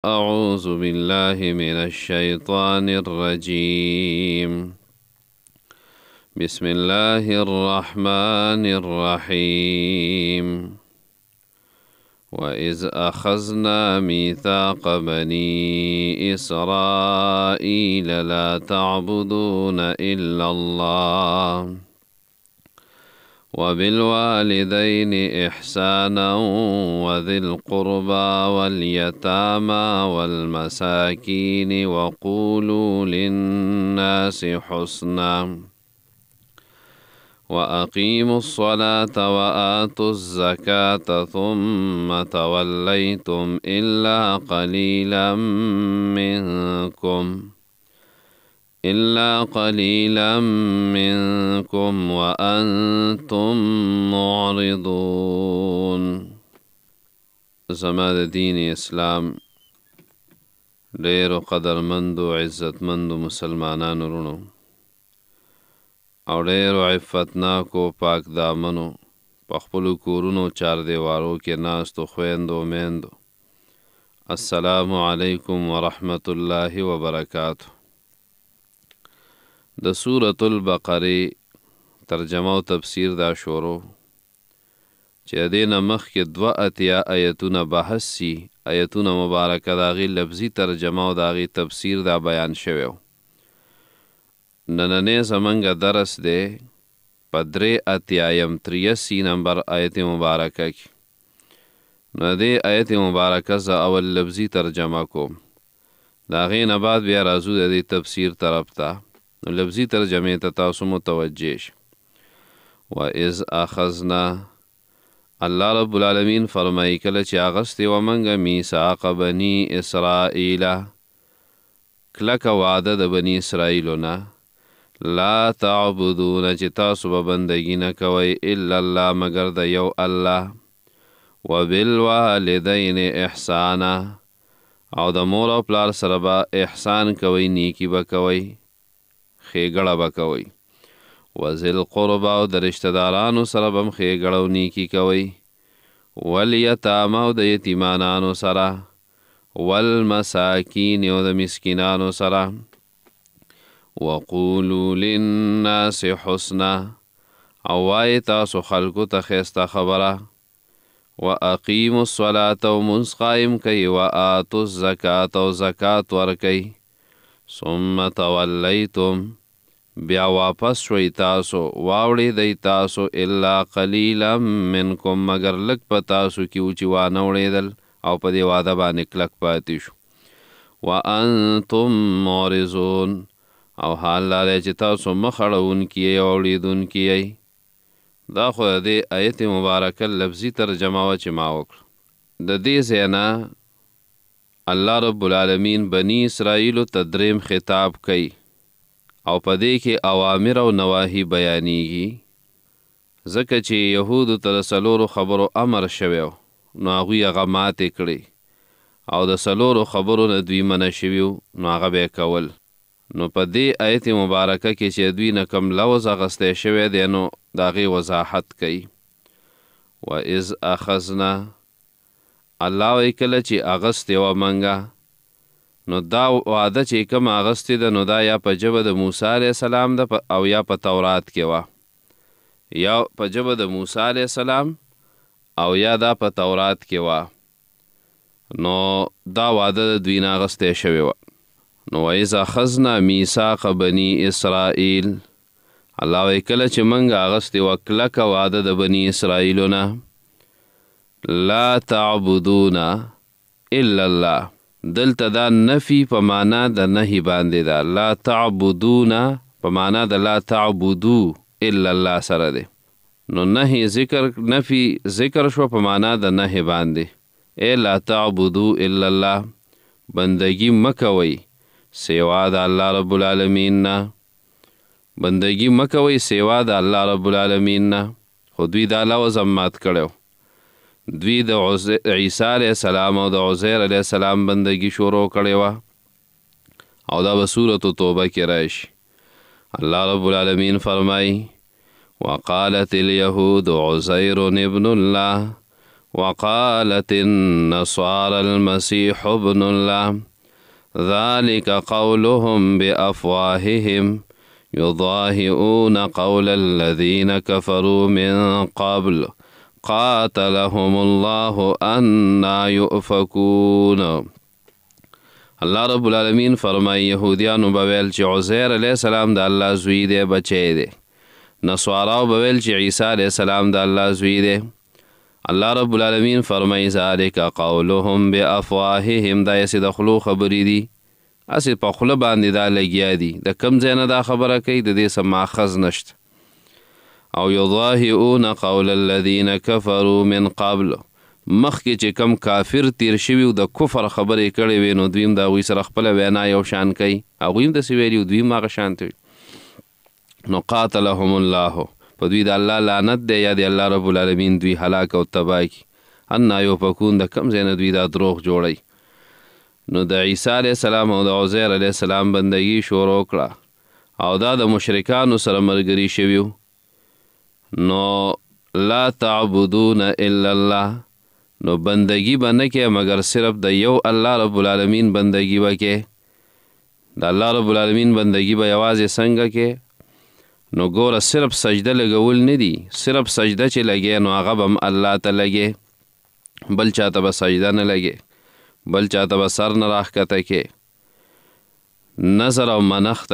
أعوذ بالله من الشيطان الرجيم. بسم الله الرحمن الرحيم. وإذ أخذنا ميثاق بني إسرائيل لا تعبدون إلا الله وبالوالدين إحسانا وذي القربى واليتامى والمساكين وقولوا للناس حسنا وأقيموا الصلاة وآتوا الزكاة ثم توليتم إلا قليلا منكم وأنتم معرضون. زما د دین اسلام ډیرو قدرمندو عزتمندو مسلمانانو رونو او ډیرو عفتناکو پاک دامنو په خپلو کورونو چاردیوارو کې ناستو خویندو میندو، السلام علیکم ورحمت الله وبرکاته. د سورة البقره ترجمه او تفسیر دا شروع چې د دې نه مخکې 82 آیتونه بحث سي، آیتونه مبارکه د هغې لفظي ترجمه او د هغې تفسیر دا بیان شوی و. نننی زمونږ درس دی په 83 نمبر آیت مبارکه کې. نو دې آیت مبارکه زه اول لفظي ترجمه کوم، د هغې نه بعد بیا راځو د دې تفسیر طرف ته. نو لفظي ترجمې ته تاسو متوجه شئ. وَإِذْ أَخَذْنَا، الله رب العالمین فرمایي کله چې اغستې وه موږ میثاق بني اسرائیل، کلکه وعده د بني اسرائیلو نه، لا تعبدون چې تاسو به بندګي نه کوئ الا الله مگر د یو الله، وبالوالدین احسانا او د مور او پلار سره به احسان کوئ، نیکي به کوئ، ښېګړه به کوئ. وذل قربا او د رشته دارانو سره به هم ښېګړه او نیکي کوئ. والیتامه او د یتیمانانو سره، والمساکین او د مسکینانو سره. وقولوا للناس حسنا او وایې تاسو خلکو ته ښایسته خبره. واقیموا الصلاة او مونځ قایم کوئ. وآتوا الزکاة او زکات ورکئ. ثم تولیتم بیا واپس شوی تاسو، واوړېدئ تاسو، الا قلیلا منکم مگر لږ په تاسو کې و چې وانه وړېدل او په دې واده باندې کلک پاتې شو. وانتم معرضون او حال دا دی چې تاسو مخ اړوونکي یئ او اورېدونکي یئ. دا خو د دې آیت مبارکه لفظي ترجمه وه چې ما وکړه. د دې ځای نه الله رب العالمین بني اسرائیلو ته دریم خطاب کوي او په دې کې اوامر او نواهی بیانیږي، ځکه چې یهودو ته د 4 خبرو امر شوی و، نو هغوی هغه ماتې کړې او د 4 خبرو نه دوی منع شوي وو، نو هغه به یې کول. نو په دې آیت مبارکه کې چې دوی نه کوم لوظ اخیستی شوی دی، نو د هغې وضاحت کوي. وإذ أخذنا، الله وایي کله چې اغستې وه موږه، نو دا وعده چې کوم اغستې ده، نو دا یا په ژبه د موسی علیه السلام ده او یا په تورات کې وه، یا په ژبه د موسی علیه السلام او یا دا په تورات کې وه. نو دا وعده د دوی نه اغستې شوې وه. نو وإذ أخذنا میثاق بني اسرائیل، الله وایي کله چې موږ اغستې وه کلکه وعده د بني اسرائیلو نه، لا تعبدون الا الله، دلته دا نفی په معنا د نهی باندې ده. لا تعبدون په معنا د لا تعبدو الا الله سره دی. نو نهی نفی ذکر شو په معنا د نهی باندې. ای لا تعبدو الا الله، بندگی مکوئ سوا د الله رب العالمین نه، بندگی مکوئ سوا د الله رب العالمین نه. خو دوی دا لوظ مات کړی، دوی د عیسی علیه السلام او د عزیر علیه السلام بندگی شروع کړې وه، او دا به سورة توبه کې راشي. الله رب العالمین فرمایي وقالت اليهود عزير ابن الله وقالت النصارى المسيح ابن الله ذلك قولهم بأفواههم يضاهئون قول الذين كفروا من قبل قاتلهم الله أنا يؤفكون. الله رب العالمین فرمای یهودیانو به ویل چې عزیر علیه السلام د الله زوی دی، بچی دی. نصاراو به ویل چې عیسی علیه السلام د الله زوی دی. الله رب العالمین فرمای ذلک قولهم بافواههم، دا یې د خولو خبرې دي، هسې په خوله باندې دا لګیا دي، د کوم ځای نه دا خبره کوي، د دې څه ماخذ نشته. او یضاهئون قول الذین کفروا من قبل، مخکې چې کم کافر تیر شوي او د کفر خبرې کړې وي نو دوی هم د هغوی سره خپله وینا یو شان کوي، هغوی هم داسې ویلي او دوی هم هغه شانته وي. نو قاتلهم الله، په دوی د الله لعنت دی یا د الله رب العالمین دوی هلاک او تباه کړي. انا یؤفکون، د کوم ځای نه دوی دا دروغ جوړوي. نو د عیسی علیه السلام او د عزیر علیه السلام بندگی شروع کړه او دا د مشرکانو سره ملګري شوي وو. نو لا تعبدون الا الله، نو بندگی به نه کې مگر صرف د یو الله رب العالمین بندگی به کې. د الله رب العالمین بندگی به یوازې څنګه کې؟ نو ګوره صرف سجده لګول نه دي، صرف سجده چې لګې نو هغه به هم الله ته لګې، بل چاته به سجده نه لګې، بل چاته به سر نه راښکته کې. نظر او منښت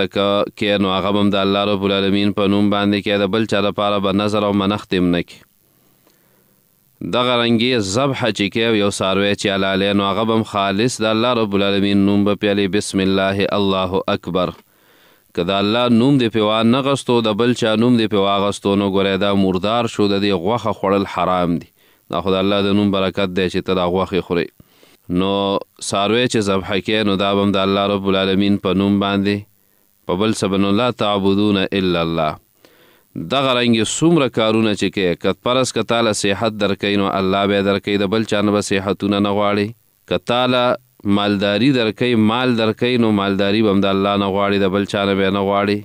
کې نو هغه به هم د الله رب العالمین په نوم باندې کې، د بل چا لپاره به نظر او منښت هم نه کې. دغه رنګې ذبح چې کې یو څاروی چې حلالی نو هغه به هم خالص د الله رب العالمین نوم به پیلی، بسم الله الله اکبر. که د الله نوم دې پې وانغستو، د بل چا نوم دې پې واغستو، نو ګورئ دا مردار شو، د دې غوښه خوړل حرام دي. دا خو د الله د نوم برکت دی چې ته دا غوښې خورې. نو څاروی چې ذبح کې نو دا به هم د الله رب العالمین په نوم باندې، په بل څه به نو لا تعبدون الا الله. دغه رنګې څومره کارونه چې کې، که فرض که تاله صحت درکوي نو الله به یې درکوي، د بل چا نه به صحتونه نه غواړي. که تاله مالداري درکوي، مال درکوي، نو مالداري به هم د الله نه غواړي، د بل چا نه به یې نه غواړي.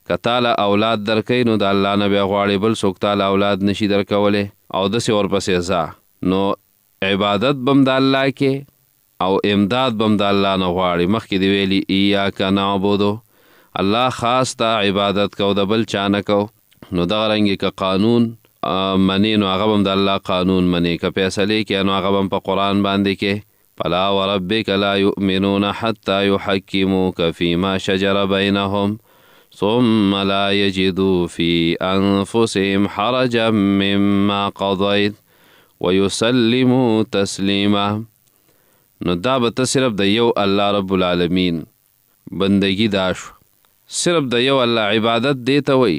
که تاله اولاد درکوي نو د الله نه به یې غواړي، بل څوک تاله اولاد نشي درکولی، او داسې ورپسې ځه. نو عبادت به هم د الله کې او امداد به هم د الله نه غواړي. مخکې دې ویلي ایاک نعبدو، الله خاص ته عبادت کو، د بل چا نه کو. نو دغه رنګې که قانون منې نو هغه به هم د الله قانون منې، که فیصلې کې نو هغه به هم په قرآن باندې کې. فلا وربک لا یؤمنون حتی یحکموک فیما شجر بینهم ثم لا یجدوا فی انفسهم حرجا مما قضیت ویسلموا تسلیما. نو دا به ته صرف د یو الله رب العالمین بندگی دا شو، صرف د یو الله عبادت دی ته وی.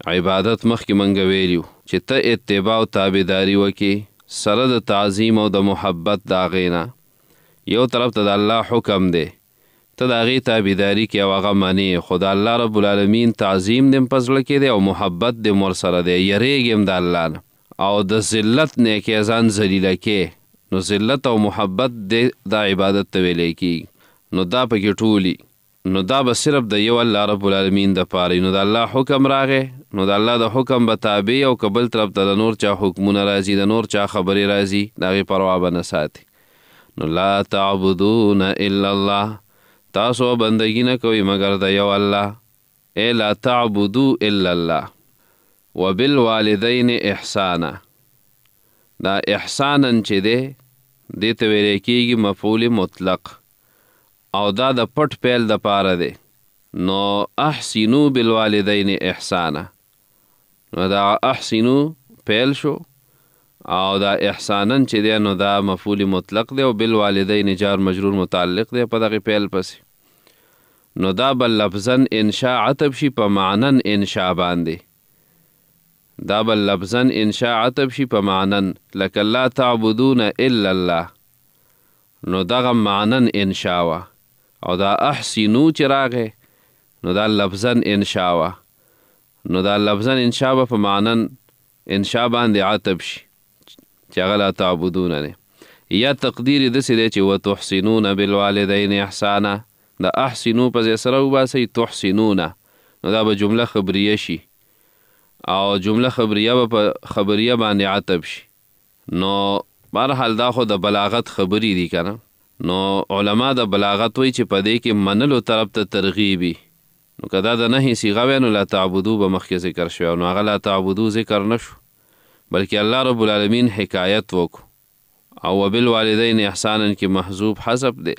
عبادت مخکې منګه ویلیو چې ته اتباع او تابعداري وکې سره د تعظیم او د محبت د هغې نه. یو طرف ته د الله حکم دی، ته د هغې تابعداري کې او هغه منې، خو د الله رب العالمین تعظیم دې په زړه کې دی او محبت دې ورسره دی، یریږې هم د الله نه. او د ذلت نه کې ځان ذلیله کې، نو ذلت او محبت دې دا عبادت ته ویلی کېږي. نو دا پکې ټولي، نو دا به صرف د یو الله رب العالمین د پاره. نو د الله حکم راغی نو د الله د حکم به تابع او که بل طرف ته د نور چا حکمونه راځي، د نور چا خبرې راځي، د هغې پروا به نه ساتي. نو لا تعبدون الا الله، تاسو بندگی نه کوئ مگر د یو الله. ای لا تعبدو الا الله. وبالوالدین احسانا، دا احسانا چې دی دې ته ویلی کېږي مفعول مطلق، او دا د پټ پیل د پاره دی. نو احسنو بالوالدین احسانا، نو دا احسنو پیل شو، او دا احسانن چې دی نو دا مفعول مطلق دی، او بالوالدین جار مجرور متعلق دی په دغې پیل پسې. نو دا بل لفظن انشاء عطب شي په معنن انشاء باندې، دا بل لفظن انشاء عطب شي په معنن، لکه لا تعبدون الا الله، نو دغه معنن انشاء وه. او دا احسنو چې راغی نو دا لفظن انشاء وه، نو دا لفظن انشاء به په معنن انشاء باندې عطب شي چې هغه لا تعبدون دی. یا تقدیر داسې دی چې وتحسنون بالوالدین احسانا، د احسنو په ځای سره وباسئ تحسنونه، نو دا به جمله خبریه شي، او جمله خبریه به په خبریه باندې عطب شي. نو بهرحال دا خو د بلاغت خبرې دي که نه، نو علما د بلاغت وایي چې په دې کې منلو طرف ته ترغیبي. نو که دا د نهي صیغه وی نو لا تعبدو به مخکې ذکر شوی، نو هغه لا تعبدو ذکر نه شو، بلکې الله رب العالمین حکایت وکړو. او وبالوالدین احسانا کې محذوب حذف دی،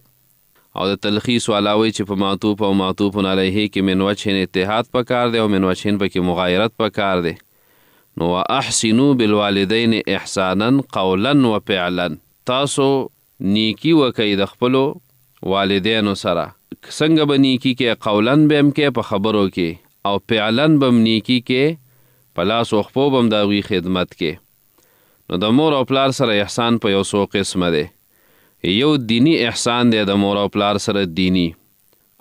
او د تلخیص والا وایي چې په معطوف او معطوف علیه کې من وجه اتحاد پکار دی او من وجه پکې مغایرت پکار دی. نو واحسنوا بالوالدین احسانا قولا و فعلا، تاسو نیکی وکئ د خپلو والدینو سره. څنګه به نیکی کې؟ قولا به هم کې په خبرو کې، او فعلا به هم نیکی کې په لاس و خپو به هم د هغوی خدمت کې. نو د مور او پلار سره احسان په یو څو قسمه دی. یو دینی احسان دی د مور او پلار سره دینی،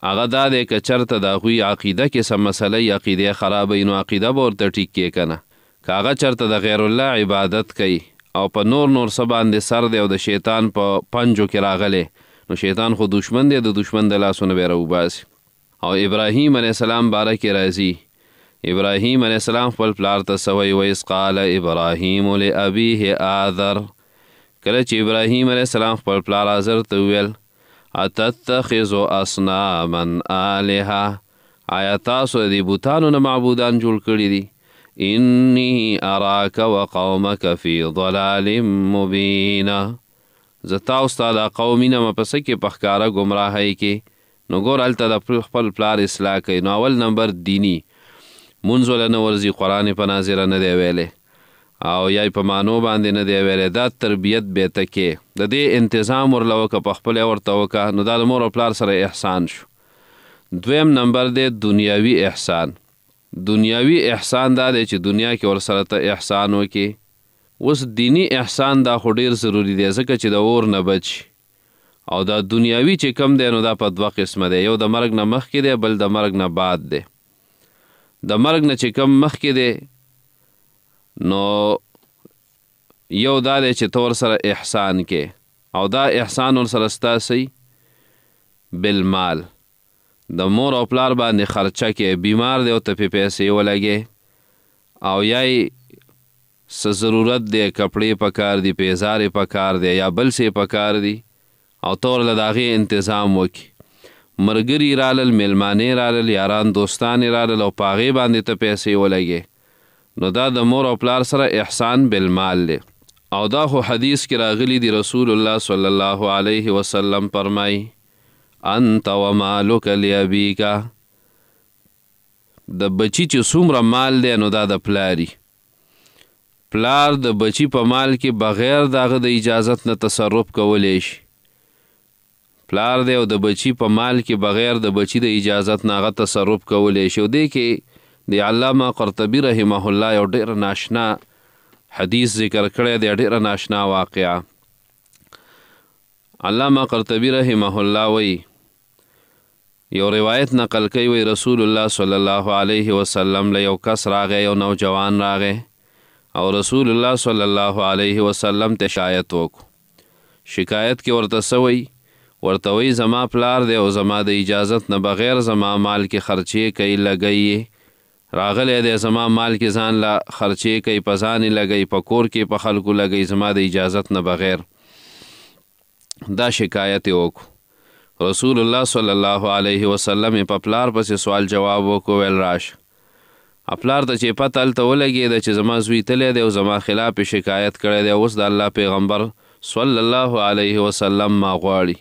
هغه دا دی که چېرته د هغوی عقیده کې څه مسله عقیده خرابوي نو عقیده به ورته ټیک کې که نه. که هغه چېرته د غیر الله عبادت کوي او په نور څه باندې سر دی او د شیطان په پنجو کې راغلی، نو شیطان خو دشمن دی، د دشمن د لاسونه به یې راوباسي. او ابراهیم علیه السلام باره کې راځي، ابراهیم علیه السلام خپل پلار ته څه وایي، وایذ قال ابراهیم لابیه آذر، کله چې ابراهیم علیه السلام خپل پلار آذر ته وویل اتتخذ اصناما آلهه، آیا تاسو د دې بوتانو نه معبودان جوړ کړي دي؟ انی اراک وقومک فی ضلال مبین، زه تا او ستا دا قوم وینم په څه کې په ښکاره ګمراهۍ کې. نو ګور هلته د خپل پلار اصلاح کوي. نو اول نمبر دینی، مونځ وله نه ورځي، قرآن په ناظره نه دی ویلی او یا په معنو باندې نه دی ویلی، دا تربیت بیته کې د دې انتظام ورله وکړه، په خپل ورته وکړه، نو دا د مور او پلار سره احسان شو. دویم نمبر دی دنیاوي احسان. دنیاوي احسان دا دی چې دنیا کې ورسره ته احسان وکړي. اوس دینی احسان دا خو ډېر ضروري دی ځکه چې د اور نه بچي، او دا دنیاوي چې کم دی نو دا په دوه قسمه دی، یو د مرګ نه مخکې دی، بل د مرګ نه بعد دی. د مرګ نه چې کم مخکې دی نو یو دا دی چې ته ورسره احسان کې، او دا احسان ورسره ستاسي بالمال، د مور او پلار باندې خرچه کې، بیمار دی او ته پې پیسې ولګې، او یا څه ضرورت دی، کپړې پکار دي، پیزارې پکار دی، یا بل څه پکار دي، او ته ورله د هغې انتظام وکړي. ملګري رالل، میلمانې رالل، یاران دوستانې رالل، او په هغې باندې ته پیسې ولګې، نو دا د مور او پلار سره احسان بالمال دی. او دا خو حدیث کې راغلی دی، رسول الله صلی الله علیه وسلم فرمایي انت ومالک لابیکا، د بچی چې څومره مال دی نو دا د پلاری. پلار د بچی په مال کې بغیر د هغه د اجازت نه تصرف کولی شي. پلار دی او د بچی په مال کې بغیر د بچی د اجازت نه هغه تصرف کولی شي. او دې کې د علامه قرطبي رحمه الله یو ډېر ناشنا حدیث ذکر کړی دی، ډېره ناشنا واقعه. علامه قرطبي رحمه الله وی یو روایت نقل کوي، وی رسول الله صلی الله علیه وسلم له یو کس راغی، یو نوجوان راغی، او رسول الله صلی الله علیه وسلم ته شکایت وکړو. شکایت کې ورته څه وی؟ ورته وی زما پلار دی او زما د اجازت نه بغیر زما مال کې خرچې کوي، لګوي، راغلی دی زما مال کې ځان له خرچې کوي، په ځان یې لګوي، په کور کې په خلکو لګوي، زما د اجازت نه بغیر. دا شکایت یې وکړو. رسول الله صلی الله علیه وسلم په پلار پسې سوال جواب وکړو، ویل راشه. پلار ته چې پته هلته ولګېده چې زما زوی تلی دی او زما خلاف یې شکایت کړی دی، اوس د الله پیغمبر صلی الله علیه وسلم ما غواړي،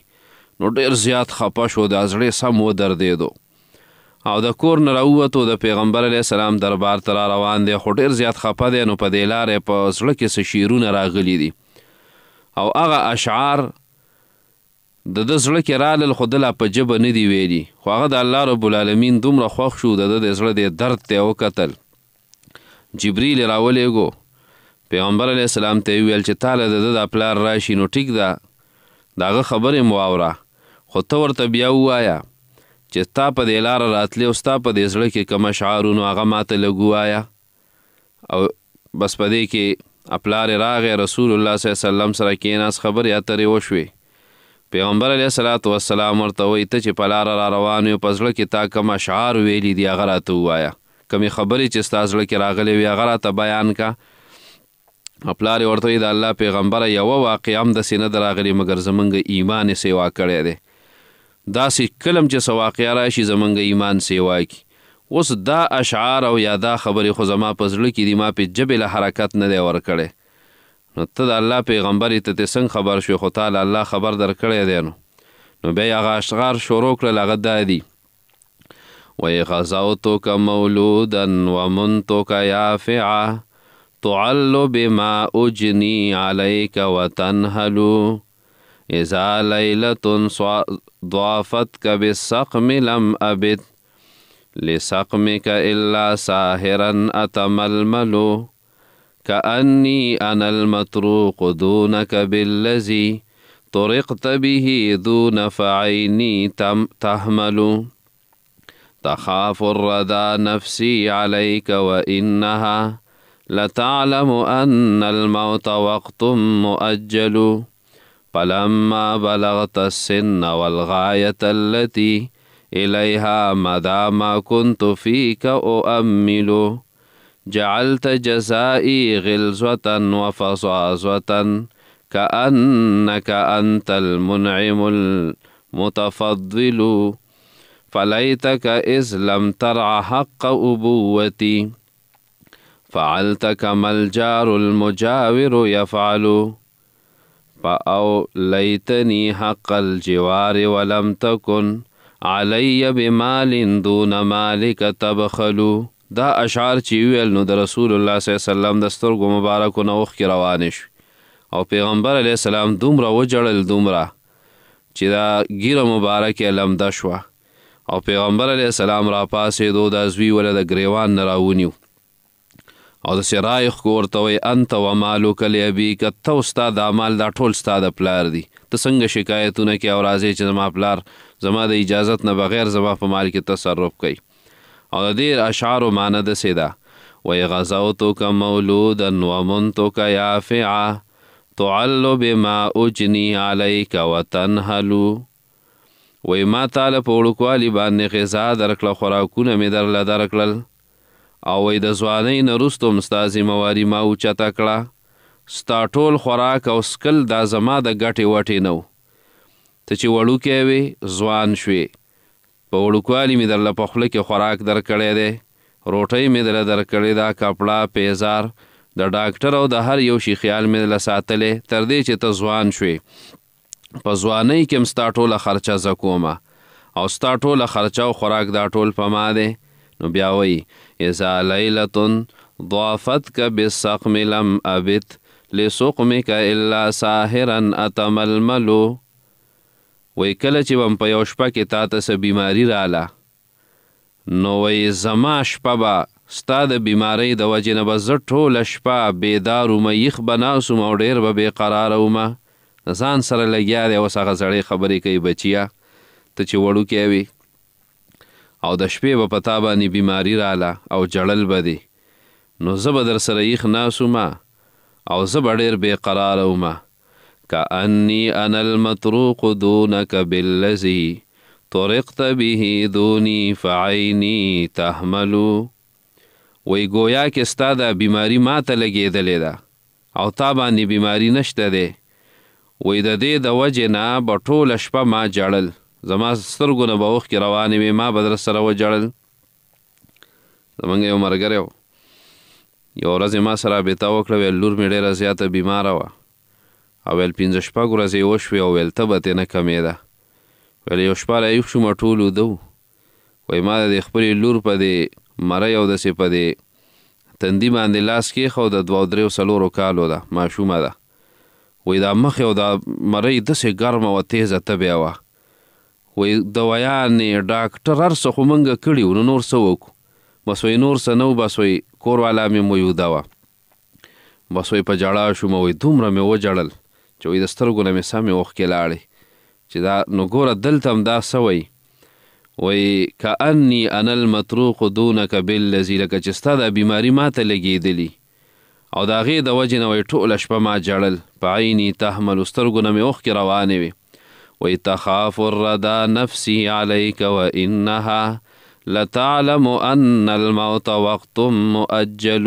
نو ډېر زیات خفه شو، د زړه سم ودردېدو، او د کور نه راووتو، د پیغمبر علیه السلام دربار ته را روان دی، خو ډېر زیات خفه دی. نو په دې لارې په زړه کې څه شعرونه راغلي دي، او هغه اشعار د ده زړه کې رالل، خو ده لا په ژبه نه دي ویلي، خو هغه د الله رب العالمین دومره خوښ شو، د ده د زړه د درد ته یې وکتل. جبریل یې راولېږو، پیغمبر علیه السلام ته یې وویل چې تا له د ده دا پلار راشي نو ټیک ده، د هغه خبرې مو واوره، خو ته ورته بیا ووایه چې تا په دې لاره راتلی او ستا په دې زړه کې کوم اشعار نو هغه ماته لږ ووایه. او بس په دې کې پلار یې راغی، رسول الله صلی الله علیه وسلم سره کېناست، خبرې اترې وشوې. پیغمبر علیه الصلاة والسلام ورته وایي ته چې په لاره را روان یو، په زړه کې تا کوم اشعار ویلي دي هغه راته ووایه، کومې خبرې چې ستا زړه کې راغلې وي هغه راته بیان که. پلار یې ورته وایي د الله پیغمبره یوه واقعه هم داسې نه ده راغلې مګر زمونږ ایمان یې سیوا کړی دی. داسې کله هم چې څه واقعه راشي زمونږ ایمان سیوا کړي. اوس دا اشعار او یا دا خبرې خو زما په زړه کې دي، ما پې ژبې له حرکت نه دی ورکړی. نو ته د الله پیغمبر یې، ته ترې څنګه خبر شوې؟ خو تا له الله خبر درکړی دی. نو بیا یې هغه اشعار شروع کړل، هغه دا دي: وغزوتک مولودا ومنتک یافعا تعل بما اجنی علیک وتنهل اذا لیلة ضافتک بالسقم لم ابت لسقمك إلا ساهرا أتململ كأني أنا المتروق دونك بالذي طرقت به دون فعيني تهمل تخاف الردى نفسي عليك وإنها لتعلم أن الموت وقت مؤجل فلما بلغت السن والغاية التي إليها مدى ما كنت فيك أؤمل جعلت جزائي غلظة وفصاصة كأنك أنت المنعم المتفضل فليتك إذ لم ترع حق أبوتي فعلت كما الجار المجاور يفعل فأوليتني حق الجوار ولم تكن علی بمال دون مالک تبخلو. دا اشعار چې ویل نو د رسول الله صلی الله علیه وسلم د سترګو مبارکو نه اوښکې روانې شوې او پیغمبر علیه السلام دومره وجړل، دومره چې دا ږیره مبارکه لمده شوه او پیغمبر علیه السلام راپاڅېدو، دا زوی وله د ګریوان نه راونیو او داسې رایښ کو ورته وایي انت ومالک لابیک، ته او ستا دا مال دا ټول ستا د پلار دي، ته څنګه شکایتونه کوې او راځې چې زما پلار زما د اجازت نه بغیر زما په مال کې تصرف کوي. او د دې اشعارو معنی داسې ده: وغزوتک مولودا ومنتک یافعا تعل بما اجنی علیک وتنهل. وایي ما تاله په وړوکوالي باندې غذا درکړه، خوراکونه مې درله درکړل، او وایي د ځوانۍ نه وروسته هم ستا ذمهواري ما اوچته کړه، ستا ټول خوراک او څکل دا زما د ګټې وټې نه و. ته چې وړوکی وې ځوان شوې، په وړوکوالي مې درله په خوله کې خوراک درکړی دی، روټۍ مې درله درکړې ده، کپړه پیزار د ډاکټر او د هر یو شي خیال مې درله ساتلی، تر دې چې ته ځوان شوې. په ځوانۍ کې هم ستا ټوله خرچه زه کومه او ستا ټوله خرچه او خوراک دا ټول په ما دی. نو بیا وایي اذا لیلة ضافتک بالسقم لم ابت لسقمک الا ساهرا اتململ. وایي کله چې به په یو شپه کې تا ته څه بیماري راله، نو وایي زما شپه به ستا د بیمارۍ د وجې نه به زه ټوله شپه بیدار ومه، یخ به ناست وم او ډېر به بېقراره ومه، ځان سره لګیا دی. اوس هغه زړې خبرې کوي بچیه، ته چې وړوکی وي او د شپې به په تا باندې بیماري راله او جړل به دی، نو زه به در سره یخ ناست ومه او زه به ډېر بېقراره ومه. کأني أنا المتروق دونك بالذي طرقت به دوني فعيني تهمل. وی گویا کې ستا دا بیماری ما ته لګېدلې ده او تا باندې بیماری نشته دی. وی د دې د وجې نه به ټوله شپه ما جړل، زما سترګو نه به اوښکې روانې وې، ما به در سره وجړل. زمونږ یو ملګری و، یو ورځ ما سره رابطه وکړه، ویل لور مې ډېره زیاته بیماره وه او ویل 5 شپږ ورځې وشوې او ویل تبه ترې نه کمېده. ویل یو شپه راویښ شوم ټول وده و. وایي ما د دې خپلې لور په دې مرۍ او داسې په دې تندي باندې لاس کېښود، د 2 3 کالو ده، ماشومه ده. وایي دا مخ او دا مرۍ داسې ګرمه وه، تیزه تبې وه. وایي دوایانې ډاکټر هر څه خو موږ کړي وو، نو نور څه وکړو؟ بس وایي نور څه نه و، بس وایي کور والا مې موجوده وه. بس وایي په ژړا شوم، وایي دومره مې وجړل چې وایي د سترګو نه مې سمې اوښکې لاړې چې دا نو ګوره دلته هم دا څه وایي، وایي کأني انا المتروق دونک بالذي، لکه چې ستا دا بیماري ما ته لګېدلي او د هغې د وجې نه وایي ټوله شپه ما جړل، په عیني تحمل، سترګو نه مې اوښکې روانې وې. وایي تخاف الردى نفسي عليك وإنها لتعلم أن الموت وقت مؤجل.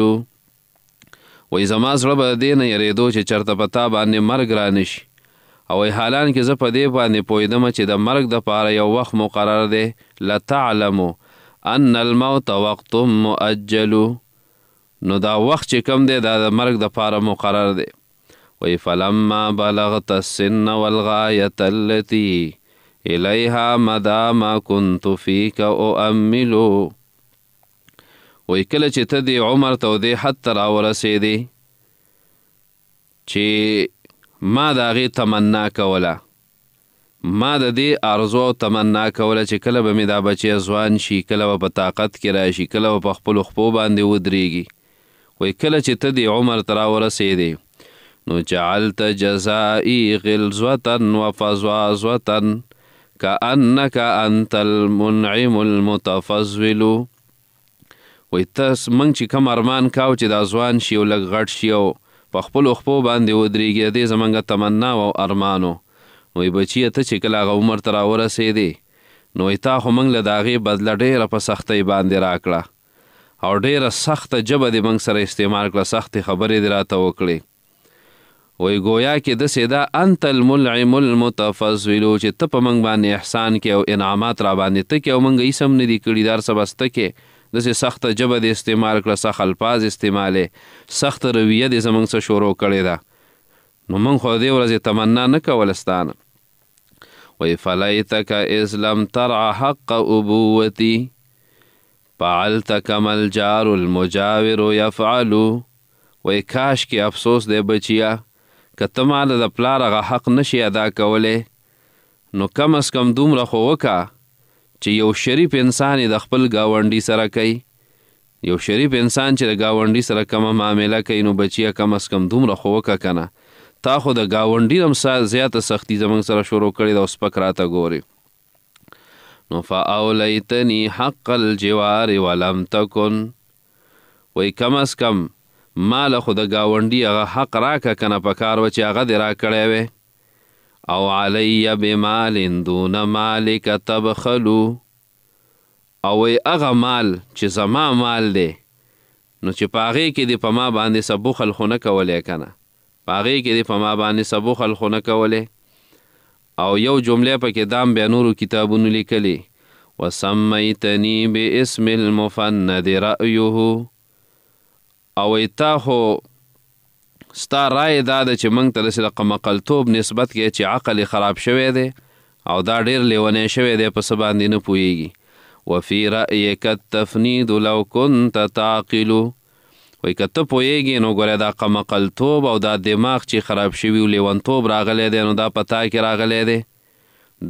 وایي زما زړه به د دې نه یېرېدو چې چېرته په تا باندې مرګ را نه شي او وایي حالان کې زه په دې باندې پوهېدمه چې د مرګ دپاره یو وخت مقرر دی لتعلمو ان الموت وقت مؤجل نو دا وخت چې کم دی دا د مرګ دپاره مقرر دی وایي فلما بلغت السن والغایة التي الیها مدى ما كنت فیک اؤمل وایي کله چې ته دې عمر ته او دې حد ته راورسېدې چې ما د هغې تمنا کوله ما د دې ارزو او تمنا کوله چې کله به مې دا بچی ځوان شي کله به په طاقت کې راشي کله به په خپلو خپو باندې ودرېږي وایي کله چې ته دې عمر ته راورسېدې نو جعلت جزائي غلظة وفظاظة كأنك أنت المنعم المتفضل وایي ته موږ چې کوم ارمان کاو چې دا ځوان شي او لږ غټ شي او په خپلو خپو باندې ودرېږي د دې زموږ تمنا او ارمانو وایي بچیه ته چې کله هغه عمر ته راورسېدې نو وایي تا خو موږ له د هغې بدله ډېره په سختۍ باندې راکړه او ډېره سخته ژبه دې موږ سره استعمال کړه سختې خبرې دې راته وکړې وایي ګویا کې داسې ده انت الملعم المتفضل چې ته په موږ باندې احسان کې او انعامات را باندې ته کې او موږ هېڅ هم نه دي کړي دا هر څه بس ته کې داسې سخته ژبه دې استعمال کړه سخت الفاظ استعمالې سخته رویه دې زموږ څه شروع کړې ده نو موږ خو دې ورځې تمنا نه کوله ستانه وایي فلیتک اذ لم ترع حق ابوتي فعلت کما الجار المجاور یفعل وایي کاش کې افسوس دی بچیه که ته ماله د پلار هغه حق نشي ادا کولی نو کم از کم دومره خو وکړه چې یو شریف انسان د خپل ګاونډي سره کوي یو شریف انسان چې د ګاونډي سره کومه معامله کوي نو بچیه کم از کم دومره خو وکړه که نه تا خو د ګاونډي هم زیاته سختي زموږ سره شروع کړې ده او سپک راته ګوري نو فاولیتني حق الجوار ولم تکن وایي کم از کم ماله خو د ګاونډي هغه حق راکه که نه په کار وه چې هغه دې راکړی وی او علی بمال دون مالک تبخلو او وی هغه مال چې زما مال دی نو چې په هغې کې دې په ما باندې څه بخل خو نه کولی که نه په هغې کې دې په ما باندې څه بخل خو نه کولی او یو جمله پکې دام بیا نورو کتابونو لیکلي وسمیتنی باسم المفند رأیه او وی تا خو ستا رای دا ده چې موږ ته داسې د قمقلتوب نسبت کې چې عقل خراب شوی دی او دا ډېر لیونی شوی دی په څه باندې نه پوهېږي وفي رأیک التفنید لو كنت تعقل وایي که ته پوهېږې نو ګوره دا قمقلتوب او دا دماغ چې خراب شوي و لیونتوب راغلی دی نو دا په تا کې راغلی دی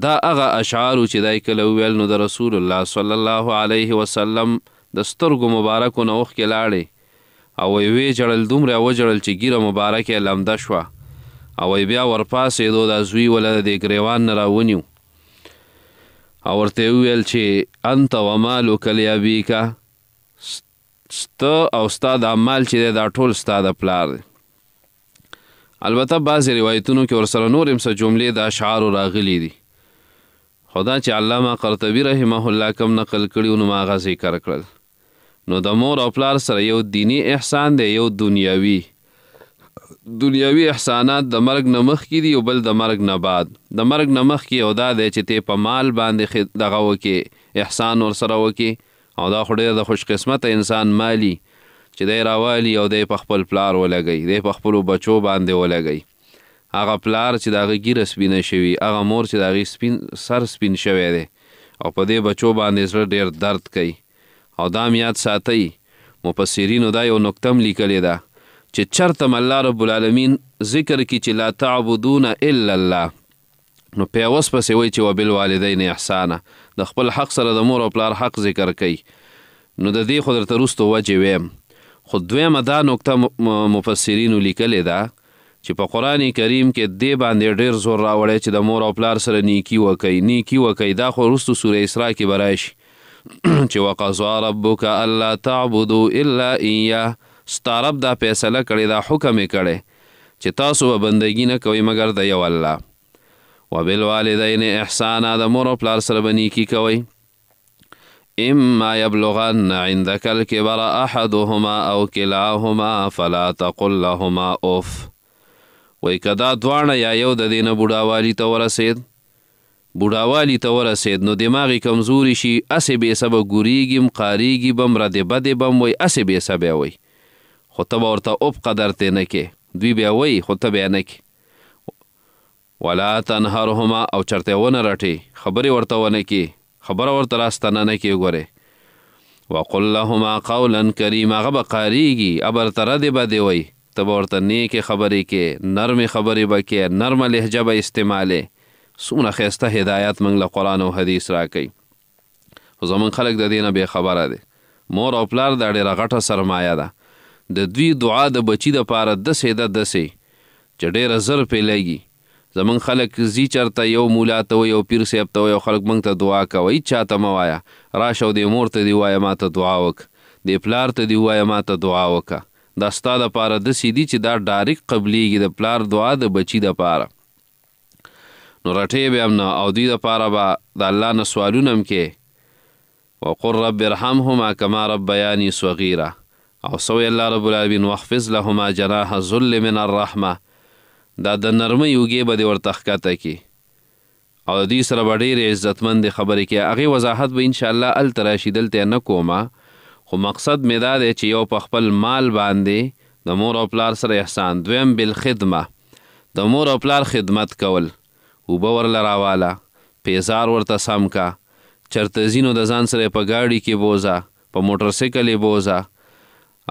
دا هغه اشعارو چې دی کله وویل نو د رسول الله صلی الله علیه وسلم د سترګو مبارکو نه اوښکې لاړې او وی ژړل دومره وژړل چې ګیره مبارکه لمده شوه او وی بیا ورپاسېدو دا زوی وله د دې ګریوان نه راونیو او ورته وویل چې انت و مالک لابیکه سته او ستا دا مال چې دی دا ټول ستا د پلار دی البته بعضې روایتونو کې ورسره نور هم څه جملې د اشعارو راغلي دي خو دا چې علامه قرطبي رحمه الله کم نقل کړي نو ما هغه ذکر کړل نو د مور او پلار سره یو دینی احسان دی یو دنیاوي احسانات د مرګ نه مخکې دي او بل د مرګ نه بعد د مرګ نه مخکې یو دا دی چې ته په مال باندې دغه وکې احسان ورسره وکې او دا خو ډېر د خوش قسمته انسان مالي چې دی راوالي او دی په خپل پلار ولګوي دی په خپلو بچو باندې ولګوي هغه پلار چې د هغه ګیره سپینه شوي هغه مور چې د هغې سر سپین شوی دی او په دې بچو باندې زړه ډېر درد کوي او دا یاد ساتئ مفسرینو دا یو نکته هم لیکلې ده چې چرته م الله رب العالمین ذکر کی چې لا تعبدون الا الله نو پیوس پسې وایي چې وبالوالدین احسانه د خپل حق سره د مور او پلار حق ذکر کوي نو د دې خو درته وروسته وجې ویم خو دویمه دا نکته مفسرینو لیکلې ده چې په قرآن کریم کې دې باندې ډېر زور راوړی چې د مور او پلار سره نیکي وکئ دا خو وروستو سوره اسراء کې به راشي چې وقضا ربک الا تعبدوا الا ایاه ستا رب دا فیصله کړې دا حکم یې کړی چې تاسو به بندګي نه کوئ مګر د یو الله وبالوالدین احسانا د مور او پلار سره به نیکي کوئ اما یبلغن عندك الكبر احدهما او كلاهما فلا تقل لهما اف. وی که دا دواړه یا یو د دې نه بوډاوالي ته ورسید نو دماغی کمزوری شي، اسې بې سبه ګوریږي قاریږي بم ردبه دې بم وی اسې بې سبه وی، خو ته به ورته اف قدر تی نه کې، دوی بیا وی خو ته بیا نه کې. ولا تنهرهما او چرته ونه رټې، خبرې ورته ونه کې، خبره ورته راستنه نه کې. ګورې وقل لهما قولا کریما، هغه به قاریږي ابر ته ردبه دې وی، ته به ورته نیکې خبرې کې، نرمې خبرې به کې، نرمه لهجه به استعمالې. څومره ښایسته هدایت موږ له قرآن او حدیث راکوي. خو زموږ خلک د دې نه بې خبره دی. مور او پلار دا ډېره غټه سرمایه ده. د دوی دعا د بچي دپاره داسې ده داسې چې ډېره زر پرې لګي. زموږ خلک ځي چېرته یو مولا ته وایي او پیر صاحب ته وایي او خلک موږ ته دعا کوه، هېڅ چا ته مه وایه. راشه او دې مور ته دې ووایه ما ته دعا وکړه، دې پلار ته دې ووایه ما ته دعا وکړه. دا ستا دپاره داسې دي چې دا ډایرکټ قبلیږي، د پلار دعا د بچي دپاره. نو رټې به هم نه، او دوی دپاره به د الله نه سوالونه هم کې. وقل رب ارحمهما کما ربیاني صغیرا، او سوی الله رب العالمین واخفض لهما جناح الذل من الرحمه، دا د نرمۍ اوږې به دې ورته ښکته کړي او د دوی سره به ډېرې عزتمندې خبرې کوي. هغې وضاحت به انشاءالله هلته راشي، دلته یې نه کومه، خو مقصد مې دا دی چې یو په خپل مال باندې د مور او پلار سره احسان. دویم بالخدمه، د مور او پلار خدمت کول، اوبه ورله راواله، پیزار ورته سم کا، چرته ځي نو د ځان سره په ګاډي کې بوزه، په موټرسایکل یې بوزه،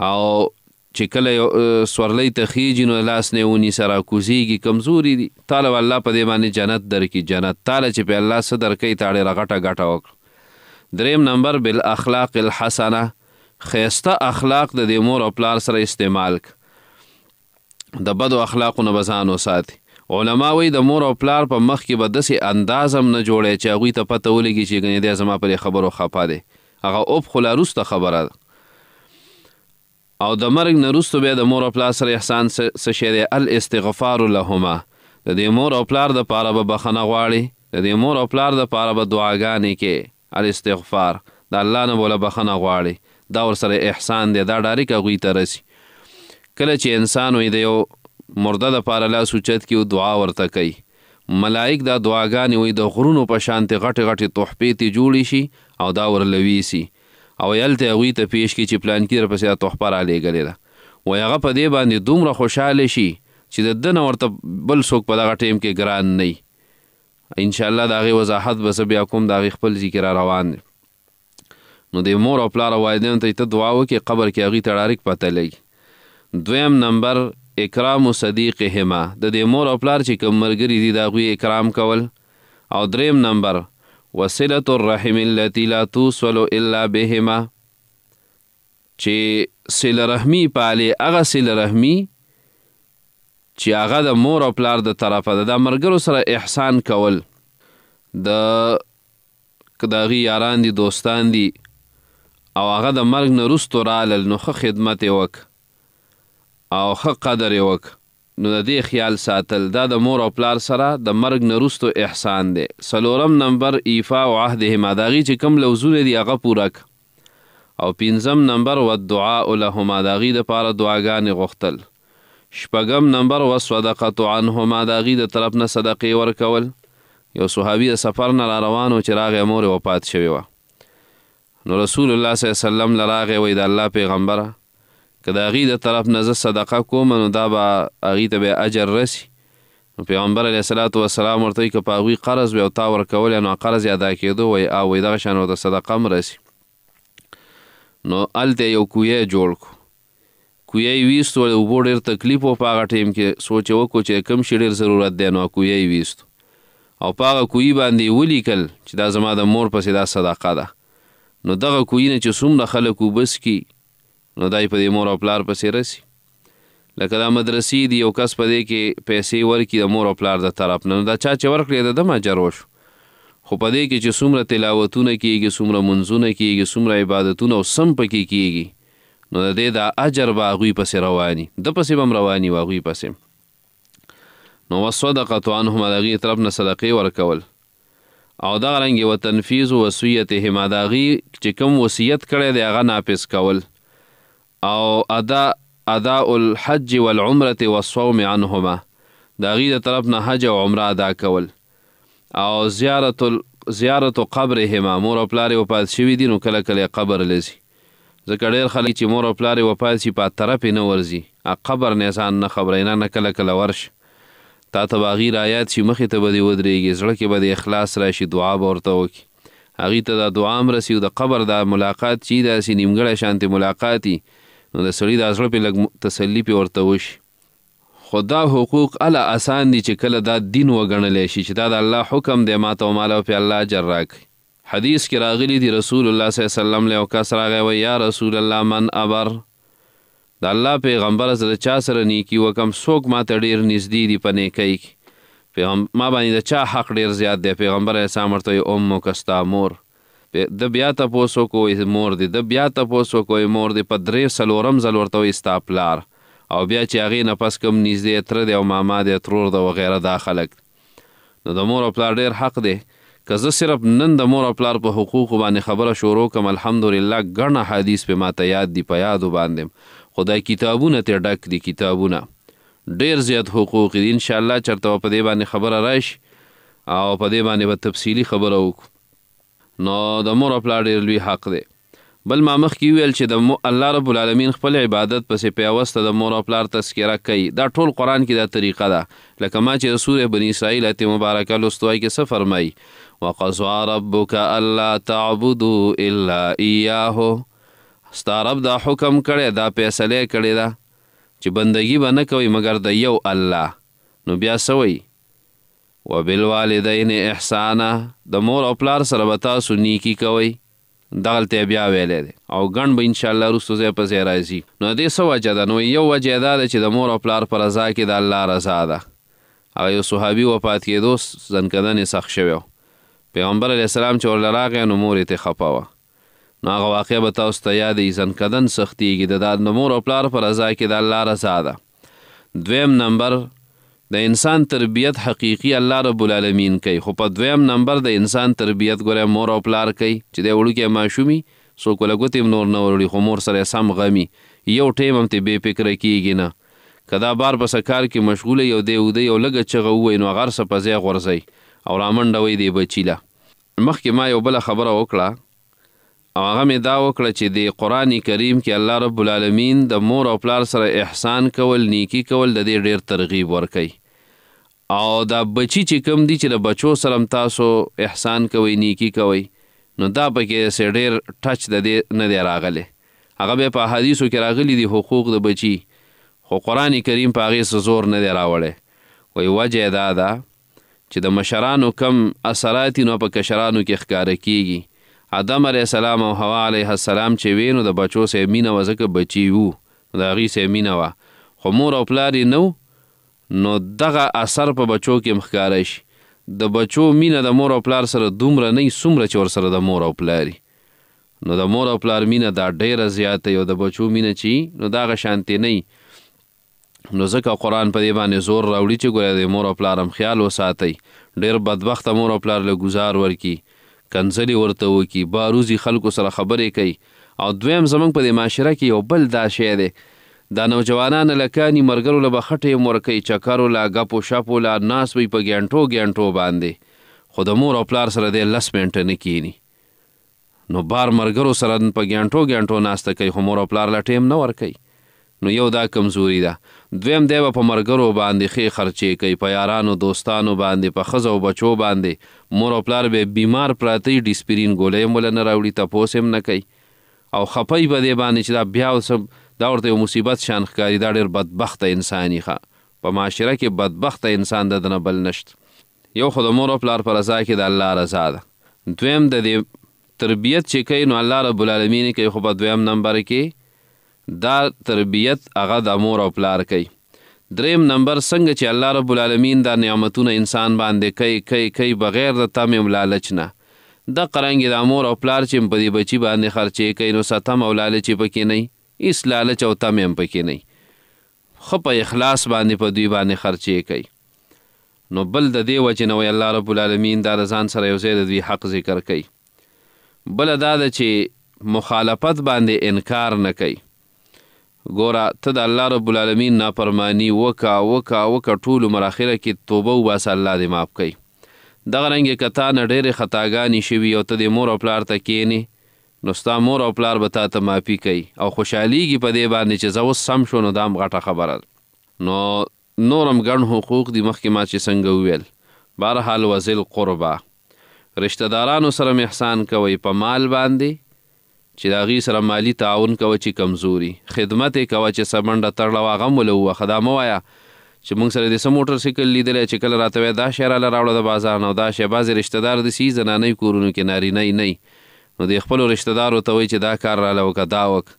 او چې کله یو سورلی ته خیږي نو لاس نه ونیسه، راکوزیږي، کمزوري دي. تاله الله په دې باندې جنت درکړي، جنت تاله چې په الله څه درکوي تا ډېره غټه ګټه وکړه. دریم نمبر بالاخلاق الحسنه، ښایسته اخلاق د دې مور او پلار سره استعمال ک، د بدو اخلاقو نه به ځان وساتي. علما وایي د مور او پلار په مخ کې به داسې انداز هم نه جوړی چې هغوی ته پته ولګي چې ګنې دی زما په دې خبرو خفه دی، هغه اوب خو لا وروسته خبره ده. او د مرګ نه وروسته بیا د مور او پلار سره احسان څه شی دی؟ الاستغفار لهما، د دې مور او پلار دپاره به بخښنه غواړي، د دې مور او پلار دپاره به دعاګانې کې، الاستغفار، د الله نه به له بخښنه غواړي، دا ورسره احسان دی، دا ډایرکټ هغوی ته رسي. کله چې انسان وي د یو مرده دپاره لاس اوچت کي او دعا ورته کوي، ملائک دا دعاګانې وایي د غرونو په شانتې غټې غټې تحفې ترې جوړې شي او دا ورله ویسي او هلته هغوی ته پیش کړي چې پلانکي درپسې دا تحفه رالیږلې ده. وایي هغه په دې باندې دومره خوشحاله شي چې د ده نه ورته بل څوک په دغه ټیم کې ګران نه وي. انشاءالله د هغې وضاحت به زه بیا کوم، د هغې خپل ځي کې را روان دی. نو د مور او پلار او والدینو ته ته دعا وکړې، قبر کې هغوی ته ډایرکټ پته لګي. دویم نمبر اکرام صدیقهما، د دې مور او پلار چې کوم ملګري دي د هغوی اکرام کول. او دریم نمبر وصلة الرحم التي لا توصل الا بهما، چې صله رحمي پالي، هغه صله رحمي چې هغه د مور او پلار د طرفه ده. د ملګرو سره احسان کول، د هغوی یاران دي، دوستان دي، او هغه د مرګ نه وروستو رالل، نو ښه خدمت یې وکړه او ښه قدر یې وکړه. نو د دې خیال ساتل، دا د مور او پلار سره د مرګ نه وروستو احسان دی. څلورم نمبر ایفاء عهدهما، د هغوی چې کوم لوزونه دي هغه پوره کړه. او پنځم نمبر والدعاء لهما، د هغوی دپاره دعاګانې غوښتل. شپږم نمبر والصدقة عنهما، د هغوی د طرف نه صدقې ورکول. یو صحابي د سفر نه را روان و چې راغی مور یې وفات شوې وه، نو رسول الله صلی الله علیه وسلم له راغی، وایي د الله پیغمبره که د هغوی د طرف نه زه صدقه کوم نو دا به هغوی ته بیا اجر رسي. نو پیغمبر علیه الصلاة والسلام ورته وایي که په هغوی قرض وي او تا ورکولی نو قرض یې ادا کېدو، وایي دغه شان ورته صدقه هم رسي. نو هلته یو کویه جوړ کړو، کویه یې ویستو، د اوبو ډېر تکلیف و په هغه ټیم کې، سوچ یې وکړو چې کوم شي ډېر ضرورت دی، نو کویه یې ویستو او په هغه کویي باندې یې ولیکل چې دا زما د مور پسې دا صدقه ده. نو دغه کویي نه چې څومره خلک اوبه څکي نو دا په دې مور او پلار پسې رسي. لکه دا مدرسې دي، یو کس په دې کې پیسې ورکړي د مور او پلار د طرف نه، نو دا چا چې ورکړي د ده هم اجر وشو. خو په دې کې چې څومره تلاوتونه کېږي، څومره منځونه کېږي، څومره عبادتونه او سم پکې کېږي، نو د دې دا اجر به هغوی پسې رواني، ده پسې به هم رواني و هغوی پسې. نو والصدقة عنهما، د هغوی طرف نه صدقې ورکول. او دغه رنګې و تنفیذ وصیتهما د هغې چې کوم وصیت کړی دی هغه نافظ کول او اداء الحج والعمرة والصوم عنهما د هغې د طرف نه حج او عمره ادا کول او زیارت قبرهما مور او پلار یې وفات شوي دي نو کله کله قبر لځي ځکه ډېر خلک چې مور او پلار یې وفات شي په طرف یې نه ورځي قبر نه ځان نه خبروي نه کله کله ورشه تا ته به هغې رایات شي مخې ته به دې ودرېږي زړه کې به د اخلاص راشي دعا به ورته وکړي هغې ته دا دعا هم رسي د قبر دا ملاقات چې داسې نیمګړی شانتې ملاقات وي نو د سړي دا زړه پې لږ تسلي پې ورته وشي خو دا حقوق اله اسان دي چې کله دا دین وګڼلی شي چې دا د الله حکم دی ما ته او ماله پې الله اجر راکړي حدیث کې راغلی دی رسول الله صلی الله علیه وسلم له یو کس راغی وایي یا رسول الله من ابر د الله پیغمبر زه د چا سره نیکي وکم څوک ما ته ډېر نږدې دي په نیکۍ کې ما باندې د چا حق ډېر زیات دی پیغمبر علیه السلام ورته وایي امک ستا مور د بیا تپوس وکړو مور دی د بیا تپوس وکړو مور دی په درې څلورم ځل ورته وایي ستا پلار او بیا چې هغې نه پس کوم نږدې تره دی او ماما دی ترور دی وغیره دا خلک نو د مور او پلار ډېر حق دی که زه صرف نن د مور او پلار په حقوقو باندې خبره شروع کړم الحمدلله ګڼ حدیث پې ماته یاد دي په یادو باندې خو دا کتابونه ترې ډک دي کتابونه ډېر زیات حقوق دي انشاءالله چېرته به په دې باندې خبره راشي او په دې باندې به تفصیلي خبره وکړو نو د مور او پلار ډېر لوی حق دی بل ما مخکې ویل چې د الله رب العالمین خپل عبادت پسې پیوسته د مور او پلار تذکره کوي دا ټول قرآن کې دا طریقه ده لکه ما چې د سورې بني اسرائیل ایت مبارکه لوستو کې څه فرمایي وقضى ربک الا تعبدوا الا ایاه ستا رب دا حکم کړی دا فیصله کړې ده چې بندگی به نه کوئ مګر د یو الله نو بیا څه وایي وبالوالدین احسانا د مور او پلار سره به تاسو نیکي کوئ دغلته بیا ویلی دی او ګڼ به انشاءالله وروستو ځای په ځای راځي نو دې څه وجه ده نو یو وجه دا ده چې د مور او پلار په رضا کې د الله رضا ده هغه یو صحابي وفات کېدو زنکدن یې سخت شوی پیغمبر علیه السلام چې ورله راغی نو مور یې ترې خفه وه نو هغه واقع به تاسو ته یادوي زنکدن سختېږي د مور او پلار په رضا کې د الله رضا ده دویم نمبر د انسان تربیت حقیقي الله رب العالمین کوي خو په دویم نمبر د انسان تربیت ګوره مور او پلار کوي چې دی وړوکی ماشوم وي څوک له ګوتې هم نور نه وروړي خو مور سره سم غمي یو ټیم هم ترې بې فکره کېږي نه که دا بار په کار کې مشغوله یو دی اوده یو لږه چغه ووایي نو هغه څه په ځای غورځئ او رامنډه وایي دی بچي له مخکې ما یو بله خبره وکړه او هغه مې دا وکړه چې د قرآن کریم کې الله رب العالمین د مور او پلار سره احسان کول نیکي کول د دې ډېر ترغیب ورکوي او دا بچي چې کوم دي چې د بچو سره هم تاسو احسان کوئ نیکي کوئ نو دا پکې څه ډېر ټچ د دې نه دی راغلی هغه بیا په احادیثو کې راغلي دي حقوق د بچي خو قرآن کریم په هغې څه زور نه دی راوړی وایي وجه یې دا ده چې د مشرانو کم اثرات نو په کشرانو کې ښکاره کېږي آدم علیه السلام او حوا علیه السلام چې وی نو د بچو سره مینه وه ځکه بچي وو نو د هغې سره مینه وه خو مور او پلار یې نه نو دغه اثر په بچو کې هم ښکاره شي د بچو مینه د مور او پلار سره دومره نه څومره چې ورسره د مور او پلار نو د مور او پلار مینه دا ډیره زیاته او د بچو مینه چې نو دغه شانتې نه نو ځکه قرآن په دې باندې زور راوړي چې ګوره د مور او پلار هم خیال وساتئ ډېر بدبخته مور او پلار له ګزار ورکي کنځلې ورته وکړي باروزي خلکو سره خبرې کوي او دویم زموږ په دې معاشره کې یو بل دا شی دی دا نوجوانان لکاني ملګرو له به خټې هم ورکوي چکرو له ګپو شپو له ناست وي په ګینټو باندې خو د مور او پلار سره دی 10 منټه نه کښېني نو بار ملګرو سره په ګینټو ناسته کوي خو مور او پلار له ټیم نه ورکوي نو یو دا کمزوري ده دویم دی به په ملګرو باندې ښې خرچې کوي په یارانو دوستانو باندې په ښځو او بچو باندې مور او پلار به بیمار پراته وي ډسپرین ګولۍ هم له نه راوړي تپوس هم نه کوي او خپه په دې باندې چې دا بیا دا ورته یو مصیبت شان ښکاري دا ډېر بدبخته انسان ښه په معاشره کې بدبخته انسان د ده نه بل نشته یو خو د مور او پلار په رضا کې د الله رضا ده دویم د دې تربیت چې کوي نو الله رب العالمین کوي خو په دویم نمبر کې دا تربیت هغه د مور او پلار کوي دریم نمبر څنګه چې الله رب العالمین دا نعمتونه انسان باندې کوي بغیر د تم لالچ نه د قرنګې د مور او پلار چې په دې بچي باندې خرچې کوي نو ستم او لالچ پکې نه هیڅ لالچ او تم هم پکې نه ښه په اخلاص باندې په دوی باندې خرچې کوي نو بل د دې وجې نه وایي الله رب العالمین دا د ځان سره یو ځای د دوی حق ذکر کوي. بله دا ده چې مخالفت باندې انکار نه کوي. ګوره ته د الله رب العالمین نافرمانی وکه ټول عمر اخره کې توبه وباسه، الله دې معاف کوي. دغه رنګې که تا نه ډېرې خطاګانې شوي او ته د مور او پلار ته کښېنې نو ستا مور او پلار به تا ته معافي کوي او خوشحالیږي په دې باندې چې زه اوس سم شو، نو دا هم غټه خبره ده. نو نورم ګڼ حقوق دي مخکې ما چې څنګه وویل. بهرحال وذل قربا، رشته دارانو سره م احسان کوئ په مال باندې چې د هغې سره مالی تعاون کوه چې کمزوري، خدمت یې کوه چې څه منډه تړله وه هغه هم ولې ووهه. دا مه وایه چې موږ سره دې څه موټر سایکل لیدلی چې کله راته وایه دا شی راله راوړه د بازار نه او دا شی. بعضې رشته دار داسې زنانۍ کورونو کې نارینه نه نو د خپلو رشته دارو ته وایي چې دا کار راله وکړه دا وکړه،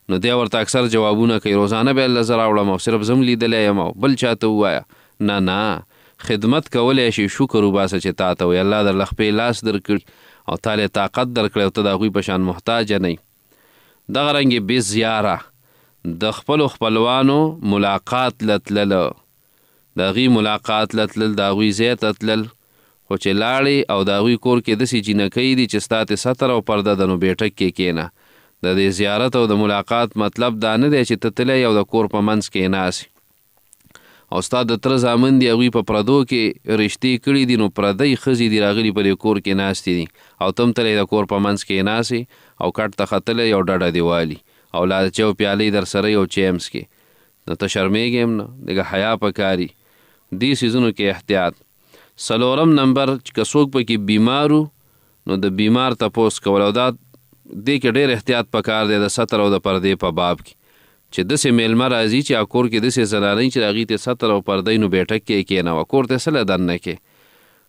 نو دی ورته اکثر جوابونه کوي روزانه به الله زه راوړم او صرف زه هم لیدلی یم او بل چا ته ووایه. نه خدمت کولی شي، شکر وباسه چې تا ته وایي الله درله خپې لاس درکړي او تاله طاقت درکړی او ته د هغوی په شان محتاجه نه. دغه رنګې بې زیاره د خپلو خپلوانو ملاقات لتلله، د هغوی ملاقات لتلل، د هغوی ځای ته تلل، خو چې لاړې او د هغوی کور کې داسې جینکۍ دي چې ستا ته ستر او پرده ده نو بیټک کې کښېنه. د دې زیارت او د ملاقات مطلب دا نه دی چې ته تللی او د کور په منځ کې ناستې او ستا د تره زامن دي هغوی په پردو کې رشتې کړي دي، نو پردی ښځې دي راغلي په دې کور کې ناستې دي او ته هم تللی د کور په منځ کې ناستې او کټ ته ختلی او ډډه دې والي او لالچۍ او پیالۍ در سره یو چیمس کې، نو ته شرمېږې هم نه، دغه حیا پکاري. دې څیزونو کې احتیاط. 4 نمبر چې که څوک پکې بیمارو نو د بیمار تپوس کول، او دا دې کې ډېر احتیاط پکار دی د ستر او د پردې په باب کې چې داسې میلمه راځي چې کور کې داسې زنانۍ چې د هغې ته ستر او پردی نو بیټک کې یې کښېنوه، کور ته څه له دننه کې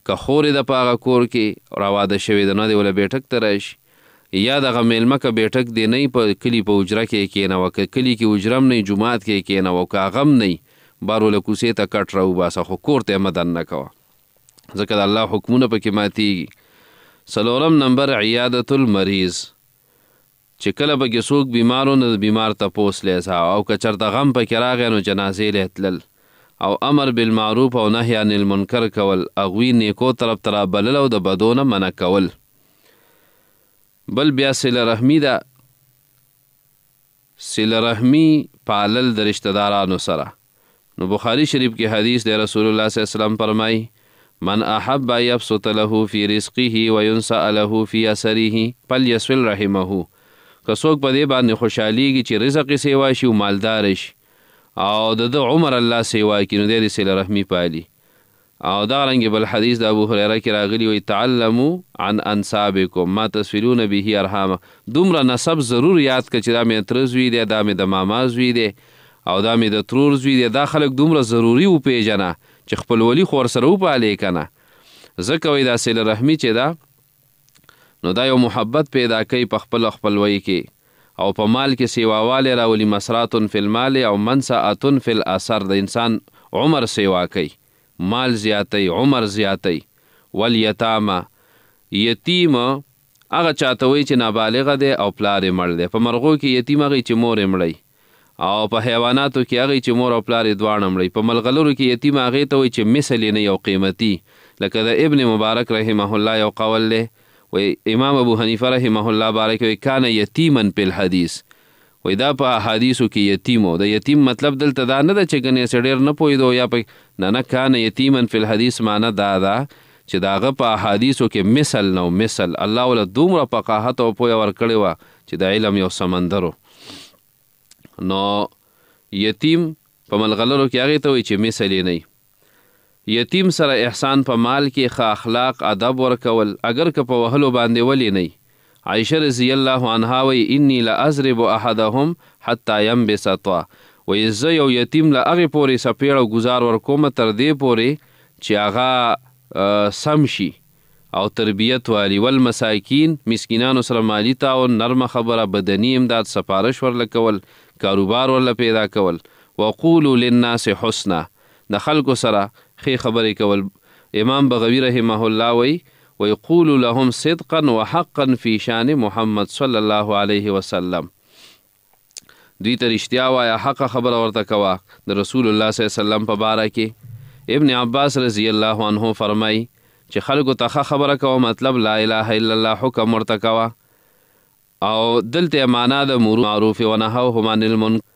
که خورې ده په هغه کور کې راواده شوې ده نو دې وله بیټک ته راشي، یا دغه میلمه که بیټک دی نه په کلي په حجره کې یې کښېنوه، که کلي کې حجره هم نه جومات کې یې کښېنوه، که هغه هم نه بار وله کوڅې ته کټ راوباسه، خو کور ته یې مه دننه کوه ځکه د الله حکمونه پکې ماتېږي. 4 نمبر عیادة المریض، چې کله پکې څوک بیمارو نو د بیمار تپوس لیسه او که چېرته غم پکې راغی نو جنازې له تلل او امر بالمعروف او نهی عن المنکر کول، هغوی نیکو طرف ته رابلل او د بدو نه منع کول. بل بیا صله رحمي ده، صله رحمي پالل د رشته دارانو سره. نو بخاری شریف کې حدیث دی، رسول الله صلی الله علیه وسلم فرمایي من احب یبسط له فی رزقه وینسأ له فی اثره فلیصل رحمه. که څوک په دې باندې خوشحالیږي چې رزق یې سیوا شي او مالدار شي او د ده عمر الله سیوا کړي نو دی د صله رحمي پالي. او دغه رنګې بل حدیث د ابو هریره کې راغلي وایي تعلموا عن انسابکم ما تصلون به ارحامه. دومره نسب ضرور یاد کړه چې دا مې تره زوی دی، دا مې د ماما زوی دی او دا مې د ترور زوی دی. دا خلک دومره ضروري وپېژنه چې خپلولي خو ورسره وپالې که نه. ځکه وایي دا صله رحمي چې ده نو دا یو محبت پیدا کوي په خپلوۍ کې او په مال کې سیواوالی راولي. مسرات فی المال او منسعة فی الاثر، د انسان عمر سیوا کوي، مال زیاتی، عمر زیاتی. والیتامه، یتیم هغه چاته وایي چې نابالغه دی او پلار یې مړ دی. په مرغو کې یتیم هغه چې مور یې مړی او په حیواناتو کې هغه چې مور او پلار یې دواړه مړی. په ملغلرو کې یتیم هغې ته وایي چې مثل یې نه یو قیمتي، لکه د ابن مبارک رحمه الله یو قول دی، وی امام ابو حنیفه رحمه الله بارک وی کان یتیما په الحدیث، وی دا په احادیثو کې یتیمو. د یتیم مطلب دلته دا نه ده چې ګنې څه ډېر نه پوهېدو یا په نه کان یتیما په الحدیث معنی دا ده چې د هغه په احادیثو کې مثل نو مثل الله وله دومره فقاهت او پوهه ورکړې وه چې د علم یو سمندر و. نو یتیم په ملغلرو کې هغې ته وایي چې مثل یې نه. یتیم سره احسان په مال کې ښه اخلاق ادب ورکول، اگر که په وهلو باندې ولې نه. عایشه رضی الله عنها وی انی لاضرب احدهم حتی ینبس طا، وی زه یو یتیم له هغې پورې سپېړه او ګزار ورکومه تر دې پورې چې هغه سم شي او تربیت والی. والمساکین، مسکینانو سره مالی تعاون، نرمه خبره، بدني امداد، سفارش ورله کول، کاروبار ورله پیدا کول. وقولوا للناس حسنا، د خلکو سره ښې خبرې کول. امام بغوی رحمه الله ویقولوا لهم صدقا وحقا فی شان محمد صلی الله علیه وسلم، دوی ته رښتیا وایه، حقه خبره ورته کوه د رسول الله صلی الله علیه وسلم په باره کې. ابن عباس رضی الله عنه فرمای چې خلکو ته خبره کوه، مطلب لا اله الا الله حکم ورته کوه. او دلته معنا د معروف و نهوهم عن المنکر،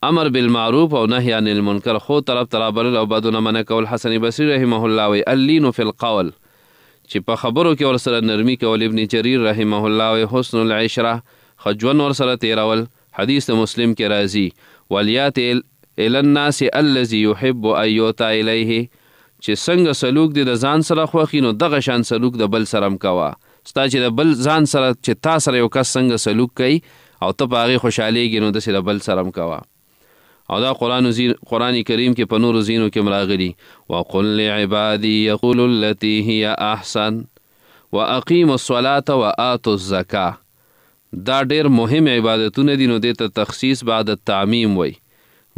امر بالمعروف او نهی عن المنکر، خو طرف ترابل او بدونه منع کول. حسن بصری رحمه الله وی اللین فی القول، چې په خبرو کې ورسره نرمی کول. ابن جریر رحمه الله وی حسن العشره، خجون ورسره تیرول. حدیث مسلم کې راځي ولیات الی الناس الذي يحب ان يؤتى الیه، چې څنګه سلوک دی د ځان سره خوښي نو دغه شان سلوک د بل سره هم کوه. ستا چې د بل ځان سره چې تا سره یو کس څنګه سلوک کوي او ته په هغې خوشحالیږي نو داسې د بل سره هم کوه. او دا قرآن کریم کې په نورو ځینو کې هم راغلي وقل لعبادي یقولوا التي هي احسن واقیموا الصلاة وآتوا الزکاة. دا ډېر مهم عبادتونه دي، نو دې ته تخصیص بعد التعمیم وی.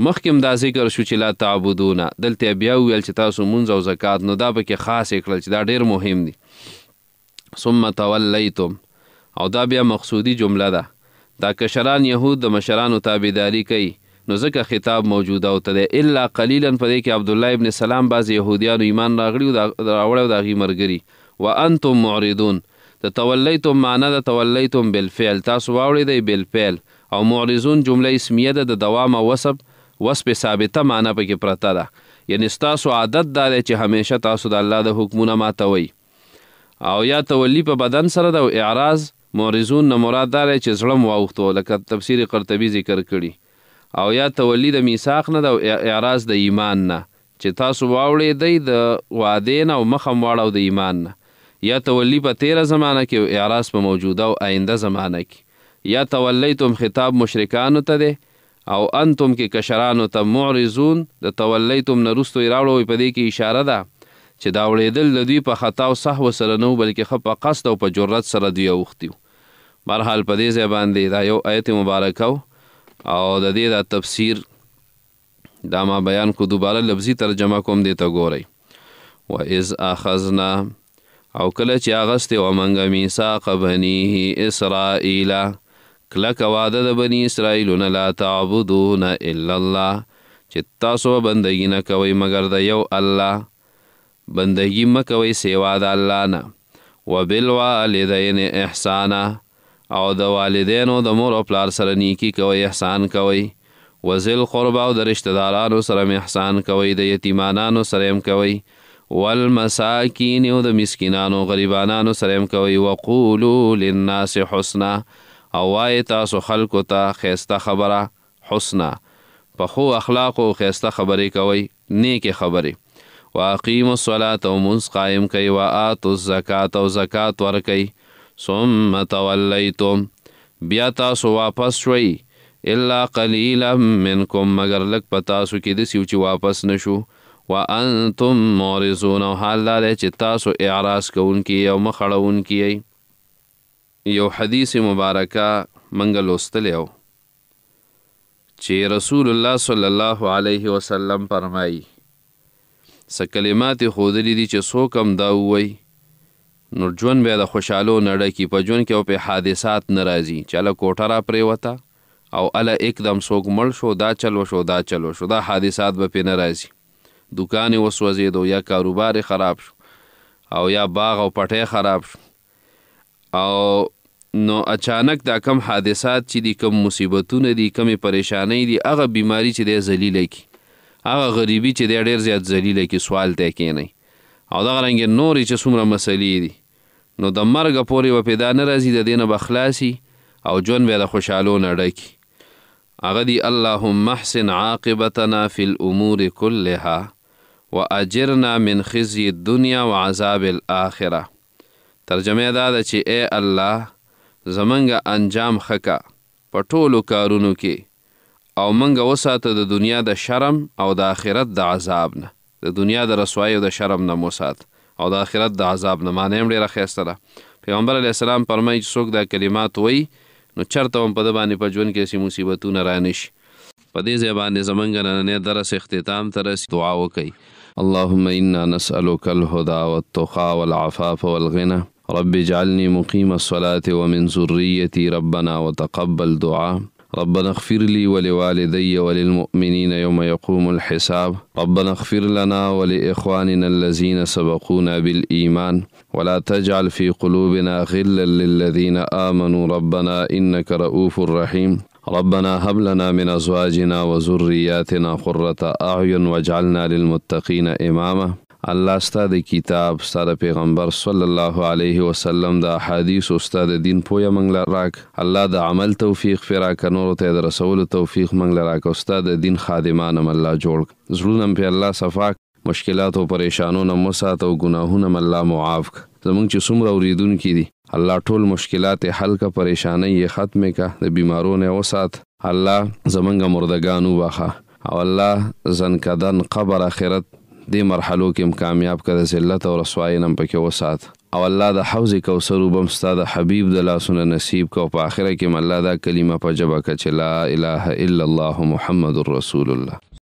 مخکې دا ذکر شو چې لا تعبدونه، دلته بیا ویل چې تاسو مونځ او زکات، نو دا پکې خاص یې کړل چې دا ډېر مهم دي. ثم تولیتم، او دا بیا مقصودی جمله ده. دا کشران یهود د مشرانو تابعداري کوي، نو ځکه خطاب موجوده او ته دی. الا قلیلا، په دې کې عبدالله ابن سلام بعضې یهودیانو ایمان راوړی او د هغې ملګري. وانتم معرضون، د تولیتم معنا د تولیتم بالفعل، تاسو واوړېدئ بالفعل. او معرضون جمله اسمیه ده، د دوام او وصف ثابته معنا پکې پرته ده. یعنی ستاسو عادت دا دی چې همیشه تاسو د الله د حکمونه ماتوئ. او یا تولی په بدن سره ده، او اعراض معرضون نه مراد دا دی چې زړه م واوښتو، لکه تفسیر قرطبي ذکر کړي. او یا تولی د میثاق نه ده، او اعراض د ایمان نه، چې تاسو واوړېدئ د وعدې نه او مخه م واړو د ایمان نه. یا تولی په تیره زمانه کې، او اعراض په موجوده او آینده زمانه کې. یا تولیتم خطاب مشرکانو ته دی، او انتم کې کشرانو ته. معرضون د تولیتم نه وروستو یې راوړو، په دې کې اشاره ده چې دا وړېدل د دوی په خطا او سهو سره نه و، بلکې ښه په قصد او په جرت سره دوی اوښتي وو. بهرحال په دې ځای باندې دا یو آیت مبارکه و، او د دې دا تفسیر دا ما بیان کو. دوباره لفظي ترجمه کوم، دې ته ګورئ. وَإِذْ أَخَذْنَا، او کله چې اغستې وه موږ میثاق بني اسرائیل، کلکه وعده د بني اسرائیلونه، لا تعبدون الا الله، چې تاسو بندګي نه کوئ مګر د یو الله، بندگی مکوی سیوا د الله نه. وبالوالدین احسانا، او د والدینو د مور او پلار سره نیکی کوئ، احسان کوئ. وذل قربا، او د رشتہ دارانو سره احسان کوئ، د یتیمانانو سره هم کوئ. والمساکین، او د مسکینانو غریبانانو سره هم کوئ. وقولوا للناس حسنا، او وایې تاسو خلکو ته ښایسته خبره، حسنا، په ښو اخلاقو ښایسته خبرې کوئ، نیکې خبرې. واقیموا الصلاة، او مونځ قایم کوئ. وآتوا الزکاة، او زکات ورکوئ. ثم تولیتم، بیا تاسو واپس شوئ. الا قلیلا منکم، مگر لږ په تاسو کې داسې و چې واپس نشو. وانتم معرضون، او حال دا دی چې تاسو اعراض کوونکي او مخ اړوونکي یئ. یو حدیث مبارکه منګه لوستلی و چې رسول الله صلی الله علیه وسلم فرمایي څه کلمات یې ښودلي دي چې څوک هم دا ووایي نو ژوند بیا د خوشحالو نه ډکي. په ژوند کې او په حادثات نه راځي چې هله کوټه را پرېوته او هله اکدم څوک مړ شو، دا چل وشو، دا چل وشو، دا حادثات به پرې نه راځي. دوکان یې وسوځېدو، یا کاروبار یې خراب شو، او یا باغ او پټی خراب شو. او نو اچانک دا کم حادثات چې دي، کم مصیبتونه دي، کمې پریشانۍ دي، هغه بیماری چې دی ذلیله کي، هغه غریبي چې دی ډېر زیات ذلیله کي، سوال ته کښېنئ. او دغه رنګې نورې چې څومره مسلې دي، نو د مرګه پورې به پیدا نه راځي، د دې نه به خلاصي او ژوند بیا د خوشحالو نه ډکي. هغه دي اللهم احسن عاقبتنا فی الامور كلها واجرنا من خزي الدنیا وعذاب الاخره. ترجمه دا ده چې ای الله زمونږ انجام ښه کا په ټولو کارونو کې، او مونږ وساته د دنیا د شرم او د آخرت د عذاب نه، د دنیا د رسوایی او د شرم نه موسات، او د آخرت د عذاب نه. معنی هم ډېره ښایسته ده. پیغمبر علیه السلام فرمایي چې څوک دا کلمات وایي نو چرته هم په ده باندې په ژوند کې هسې مصیبتونه رانشي. په دې ځای باندې زمونږ نننی درس اختتام ته رسي. دعا وکئ. اللهم انا نسألك الهدى والتقى والعفاف والغنى، رب اجعلني مقيم الصلاة ومن ذريتي، ربنا وتقبل دعاء. ربنا اغفر لي ولوالدي وللمؤمنين يوم يقوم الحساب ربنا اغفر لنا ولإخواننا الذين سبقونا بالإيمان ولا تجعل في قلوبنا غلا للذين آمنوا ربنا إنك رؤوف رحيم ربنا هب لنا من أزواجنا وذرياتنا قرة أعين واجعلنا للمتقين إماما. الله ستاد کتاب ستاد پیغمبر صلی الله علیه وسلم دا حدیث استاد دین پویا منګل راک الله دا عمل توفیق فرا کنور ته د رسول توفیق منګل راک استاد دین خادمان الله جوړ زړونم په الله صفاک مشکلات او پریشانونو مسات او ګناهونه الله معاف زمونږ چې څومره اوریدونکو دي الله ټول مشکلات حل کا پریشانی ختم کا د بیمارونو وسات الله زمونږ مردگانو واخه او الله زنکدن قبر اخرت دې مرحلو کې کامیاب کړه ذلت او رسوایی نم پکې وسات او الله د حوض کوثر وبم ستاد حبیب د لاسونه نصیب کو په اخره کې الله دا کلمه په جبه کې لا اله الا الله محمد رسول الله.